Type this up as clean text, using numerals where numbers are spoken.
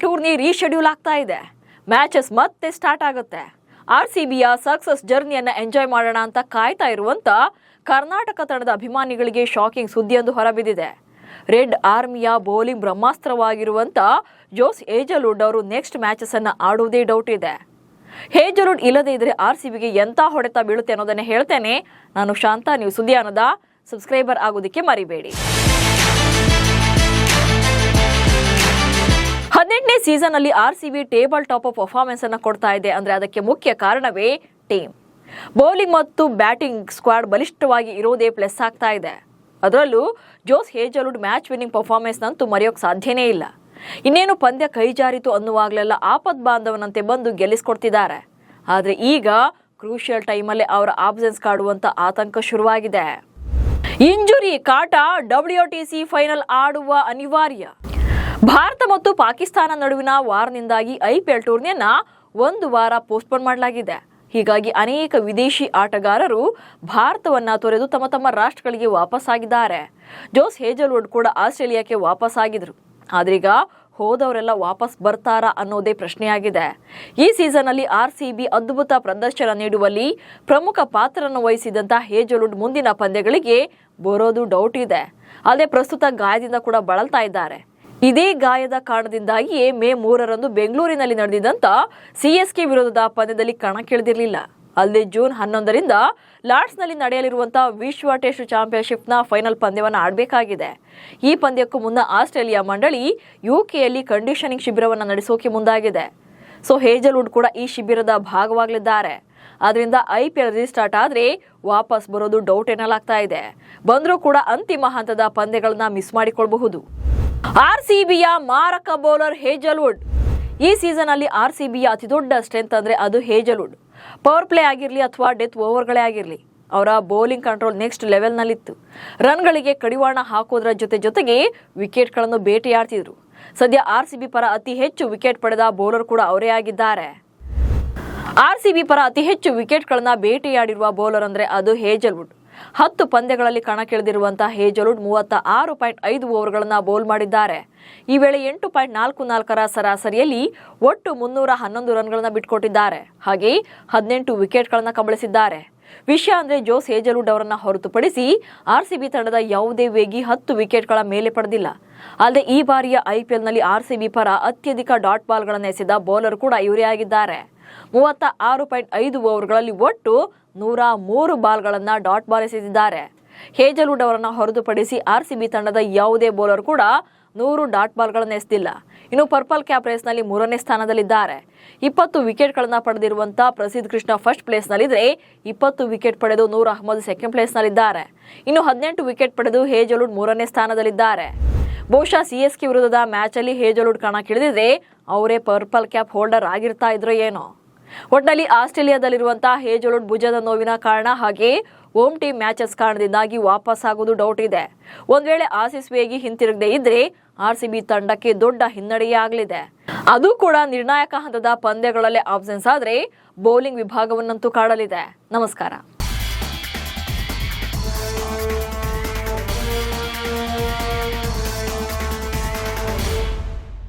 Tourney reschedule ಆಗ್ತಾ ಇದೆ. Matches ಮತ್ತೆ ಸ್ಟಾರ್ಟ್ ಆಗುತ್ತೆ. RCBಯ ಸಕ್ಸಸ್ ಜರ್ನಿಯನ್ನ ಎಂಜಾಯ್ ಮಾಡೋಣ ಅಂತ ಕಾಯ್ತಾ ಇರುವಂತ ಕರ್ನಾಟಕ ತಂಡದ ಅಭಿಮಾನಿಗಳಿಗೆ ಶಾಕಿಂಗ್ ಸುದ್ದಿಯೊಂದು ಹೊರಬಿದ್ದಿದೆ. ರೆಡ್ ಆರ್ಮಿಯ ಬೌಲಿಂಗ್ ಬ್ರಹ್ಮಾಸ್ತ್ರವಾಗಿರುವಂತ ಜೋಸ್ ಹೇಜಲ್ವುಡ್ ಅವರು ನೆಕ್ಸ್ಟ್ ಮ್ಯಾಚಸ್ ಅನ್ನ ಆಡುವುದೇ ಡೌಟ್ ಇದೆ. ಹೇಜಲ್ವುಡ್ ಇಲ್ಲದೇ ಇದ್ರೆ RCBಗೆ ಎಂತ ಹೊಡೆತ ಬೀಳುತ್ತೆ ಅನ್ನೋದನ್ನೇ ಹೇಳ್ತೇನೆ. ನಾನು ಶಾಂತ, ನೀವು ಸುದ್ದಿಯಾನದ ಸಬ್ಸ್ಕ್ರೈಬರ್ ಆಗೋದಕ್ಕೆ ಮರಿಬೇಡಿ. 18ನೇ ಸೀಸನ್ ಅಲ್ಲಿ RCB table top of performance ಅನ್ನ ಕೊಡ್ತಾ ಇದೆ. ಅಂದ್ರೆ ಅದಕ್ಕೆ ಮುಖ್ಯ ಕಾರಣವೇ ಟೀಮ್. ಬೌಲಿಂಗ್ ಮತ್ತು ಬ್ಯಾಟಿಂಗ್ ಸ್ಕ್ವಾಡ್ ಬಲಿಷ್ಠವಾಗಿ ಇರೋದೇ ಪ್ಲಸ್ ಆಗ್ತಾ ಇದೆ. ಅದರಲ್ಲೂ ಜೋಸ್ ಹೇಜಲ್ವುಡ್ ಮ್ಯಾಚ್ ವಿನ್ನಿಂಗ್ ಪರ್ಫಾರ್ಮೆನ್ಸ್ ನಂತೂ ಮರೆಯೋಕೆ ಸಾಧ್ಯನೇ ಇಲ್ಲ. ಇನ್ನೇನು ಪಂದ್ಯ ಕೈಜಾರಿತು ಅನ್ನುವಾಗಲೆಲ್ಲ ಆಪತ್ ಬಾಂಧವನಂತೆ ಬಂದು ಗೆಲ್ಲಿಸ್ಕೊಡ್ತಿದ್ದಾರೆ. ಆದ್ರೆ ಈಗ ಕ್ರೂಷಿಯಲ್ ಟೈಮಲ್ಲೇ ಅವರ ಆಬ್ಸೆನ್ಸ್ ಕಾಡುವಂತ ಆತಂಕ ಶುರುವಾಗಿದೆ. ಇಂಜುರಿ ಕಾಟ, WTC ಫೈನಲ್ ಆಡುವ ಅನಿವಾರ್ಯ. ಭಾರತ ಮತ್ತು ಪಾಕಿಸ್ತಾನ ನಡುವಿನ ವಾರ್ನಿಂದಾಗಿ IPL ಟೂರ್ನಿಯನ್ನ ಒಂದು ವಾರ ಪೋಸ್ಟ್ಪೋನ್ ಮಾಡಲಾಗಿದೆ. ಹೀಗಾಗಿ ಅನೇಕ ವಿದೇಶಿ ಆಟಗಾರರು ಭಾರತವನ್ನ ತೊರೆದು ತಮ್ಮ ತಮ್ಮ ರಾಷ್ಟ್ರಗಳಿಗೆ ವಾಪಸ್ಸಾಗಿದ್ದಾರೆ. ಜೋಸ್ ಹೇಜಲ್ವುಡ್ ಕೂಡ ಆಸ್ಟ್ರೇಲಿಯಾಕ್ಕೆ ವಾಪಸ್ಸಾಗಿದ್ರು. ಆದ್ರೀಗ ಹೋದವರೆಲ್ಲ ವಾಪಸ್ ಬರ್ತಾರಾ ಅನ್ನೋದೇ ಪ್ರಶ್ನೆಯಾಗಿದೆ. ಈ ಸೀಸನ್ ಅಲ್ಲಿ RCB ಅದ್ಭುತ ಪ್ರದರ್ಶನ ನೀಡುವಲ್ಲಿ ಪ್ರಮುಖ ಪಾತ್ರವನ್ನು ವಹಿಸಿದಂತ ಹೇಜಲ್ವುಡ್ ಮುಂದಿನ ಪಂದ್ಯಗಳಿಗೆ ಬರೋದು ಡೌಟ್ ಇದೆ. ಅಲ್ಲದೆ ಪ್ರಸ್ತುತ ಗಾಯದಿಂದ ಕೂಡ ಬಳಲ್ತಾ ಇದ್ದಾರೆ. ಇದೇ ಗಾಯದ ಕಾರಣದಿಂದಾಗಿಯೇ ಮೇ 3ರಂದು ಬೆಂಗಳೂರಿನಲ್ಲಿ ನಡೆದಿದ್ದಂತ CSK ವಿರುದ್ಧದ ಪಂದ್ಯದಲ್ಲಿ ಕಣಕ್ಕಿಳಿದಿರಲಿಲ್ಲ. ಅಲ್ಲದೆ ಜೂನ್ 11ರಿಂದ ಲಾರ್ಡ್ಸ್ನಲ್ಲಿ ನಡೆಯಲಿರುವಂತಹ ವಿಶ್ವ ಟೆಸ್ಟ್ ಚಾಂಪಿಯನ್ಶಿಪ್ನ ಫೈನಲ್ ಪಂದ್ಯವನ್ನು ಆಡಬೇಕಾಗಿದೆ. ಈ ಪಂದ್ಯಕ್ಕೂ ಮುನ್ನ ಆಸ್ಟ್ರೇಲಿಯಾ ಮಂಡಳಿ UKಯಲ್ಲಿ ಕಂಡೀಷನಿಂಗ್ ಶಿಬಿರವನ್ನು ನಡೆಸೋಕೆ ಮುಂದಾಗಿದೆ. ಸೊ ಹೇಜಲ್ವುಡ್ ಕೂಡ ಈ ಶಿಬಿರದ ಭಾಗವಾಗಲಿದ್ದಾರೆ. ಆದ್ರಿಂದ IPL ರೀಸ್ಟಾರ್ಟ್ ಆದ್ರೆ ವಾಪಸ್ ಬರೋದು ಡೌಟ್ ಎನ್ನಲಾಗ್ತಾ ಇದೆ. ಬಂದರೂ ಕೂಡ ಅಂತಿಮ ಹಂತದ ಪಂದ್ಯಗಳನ್ನ ಮಿಸ್ ಮಾಡಿಕೊಳ್ಳಬಹುದು. RCBಯ ಮಾರಕ ಬೌಲರ್ ಹೇಜಲ್ವುಡ್. ಈ ಸೀಸನ್ ಅಲ್ಲಿ RCBಯ ಅತಿದೊಡ್ಡ ಸ್ಟ್ರೆಂತ್ ಅಂದ್ರೆ ಅದು ಹೇಜಲ್ವುಡ್. ಪವರ್ ಪ್ಲೇ ಆಗಿರಲಿ ಅಥವಾ ಡೆತ್ ಓವರ್ಗಳೇ ಆಗಿರಲಿ, ಅವರ ಬೌಲಿಂಗ್ ಕಂಟ್ರೋಲ್ ನೆಕ್ಸ್ಟ್ ಲೆವೆಲ್ನಲ್ಲಿತ್ತು. ರನ್ಗಳಿಗೆ ಕಡಿವಾಣ ಹಾಕೋದ್ರ ಜೊತೆಗೆ ವಿಕೆಟ್ಗಳನ್ನು ಬೇಟೆಯಾಡ್ತಿದ್ರು. ಸದ್ಯ RCB ಪರ ಅತಿ ಹೆಚ್ಚು ವಿಕೆಟ್ ಪಡೆದ ಬೌಲರ್ ಕೂಡ ಅವರೇ ಆಗಿದ್ದಾರೆ. RCB ಪರ ಅತಿ ಹೆಚ್ಚು ವಿಕೆಟ್ಗಳನ್ನ ಬೇಟೆಯಾಡಿರುವ ಬೌಲರ್ ಅಂದ್ರೆ ಅದು ಹೇಜಲ್ವುಡ್. 10 ಪಂದ್ಯಗಳಲ್ಲಿ ಕಣಕ್ಕಿಳಿದಿರುವಂತಹ ಹೇಜಲ್ವುಡ್ 36.5 ಓವರ್ಗಳನ್ನ ಬೌಲ್ ಮಾಡಿದ್ದಾರೆ. ಈ ವೇಳೆ 8.44ರ ಸರಾಸರಿಯಲ್ಲಿ ಒಟ್ಟು 311 ರನ್ಗಳನ್ನ ಬಿಟ್ಕೊಟ್ಟಿದ್ದಾರೆ. ಹಾಗೆ 18 ವಿಕೆಟ್ಗಳನ್ನ ಕಬಳಿಸಿದ್ದಾರೆ. ವಿಷಯ ಅಂದ್ರೆ ಜೋಸ್ ಹೇಜಲ್ವುಡ್ ಅವರನ್ನ ಹೊರತುಪಡಿಸಿ RCB ತಂಡದ ಯಾವುದೇ ವೇಗಿ 10 ವಿಕೆಟ್ಗಳ ಮೇಲೆ ಪಡೆದಿಲ್ಲ. ಅಲ್ಲದೆ ಈ ಬಾರಿಯ IPLನಲ್ಲಿ RCB ಪರ ಅತ್ಯಧಿಕ ಡಾಟ್ ಬಾಲ್ಗಳನ್ನು ಎಸೆದ ಬೌಲರ್ ಕೂಡ ಇವರೇ ಆಗಿದ್ದಾರೆ. 36.5 ಓವರ್ಗಳಲ್ಲಿ ಒಟ್ಟು 103 ಬಾಲ್ಗಳನ್ನ ಡಾಟ್ ಬಾಲ್ ಎಸೆದಿದ್ದಾರೆ. ಹೇಜಲ್ವುಡ್ ಅವರನ್ನ ಹೊರತುಪಡಿಸಿ RCB ತಂಡದ ಯಾವುದೇ ಬೌಲರ್ ಕೂಡ 100 ಡಾಟ್ ಬಾಲ್ಗಳನ್ನು ಎಸೆದಿಲ್ಲ. ಇನ್ನು ಪರ್ಪಲ್ ಕ್ಯಾಪ್ ರೇಸ್ನಲ್ಲಿ 3ನೇ ಸ್ಥಾನದಲ್ಲಿದ್ದಾರೆ. 20 ವಿಕೆಟ್ಗಳನ್ನ ಪಡೆದಿರುವಂತಹ ಪ್ರಸಿದ್ಧ ಕೃಷ್ಣ ಫಸ್ಟ್ ಪ್ಲೇಸ್ನಲ್ಲಿದ್ರೆ 20 ವಿಕೆಟ್ ಪಡೆದು ನೂರ್ ಅಹ್ಮದ್ ಸೆಕೆಂಡ್ ಪ್ಲೇಸ್ನಲ್ಲಿದ್ದಾರೆ. ಇನ್ನು 18 ವಿಕೆಟ್ ಪಡೆದು ಹೇಜಲ್ವುಡ್ 3ನೇ ಸ್ಥಾನದಲ್ಲಿದ್ದಾರೆ. ಬಹುಶಃ CSK ವಿರುದ್ಧದ ಮ್ಯಾಚ್ ಅಲ್ಲಿ ಹೇಜಲ್ವುಡ್ ಕಣಕ್ಕಿಳಿದಿದ್ರೆ ಅವರೇ ಪರ್ಪಲ್ ಕ್ಯಾಪ್ ಹೋಲ್ಡರ್ ಆಗಿರ್ತಾ ಇದ್ರೋ ಏನೋ. ಒಟ್ಟಿನಲ್ಲಿ ಆಸ್ಟ್ರೇಲಿಯಾದಲ್ಲಿರುವಂತಹ ಹೇಜಲ್ವುಡ್ ಭುಜದ ನೋವಿನ ಕಾರಣ ಹಾಗೆ ಹೋಮ್ ಟೀಮ್ ಮ್ಯಾಚಸ್ ಕಾರಣದಿಂದಾಗಿ ವಾಪಸ್ ಆಗೋದು ಡೌಟ್ ಇದೆ. ಒಂದ್ ವೇಳೆ ಆಸೀಸ್ ವೇಗಿ ಹಿಂತಿರುಗದೆ ಇದ್ರೆ RCB ತಂಡಕ್ಕೆ ದೊಡ್ಡ ಹಿನ್ನಡೆಯೇ ಆಗಲಿದೆ. ಅದು ಕೂಡ ನಿರ್ಣಾಯಕ ಹಂತದ ಪಂದ್ಯಗಳಲ್ಲೇ ಆಬ್ಸೆನ್ಸ್ ಆದ್ರೆ ಬೌಲಿಂಗ್ ವಿಭಾಗವನ್ನಂತೂ ಕಾಡಲಿದೆ. ನಮಸ್ಕಾರ.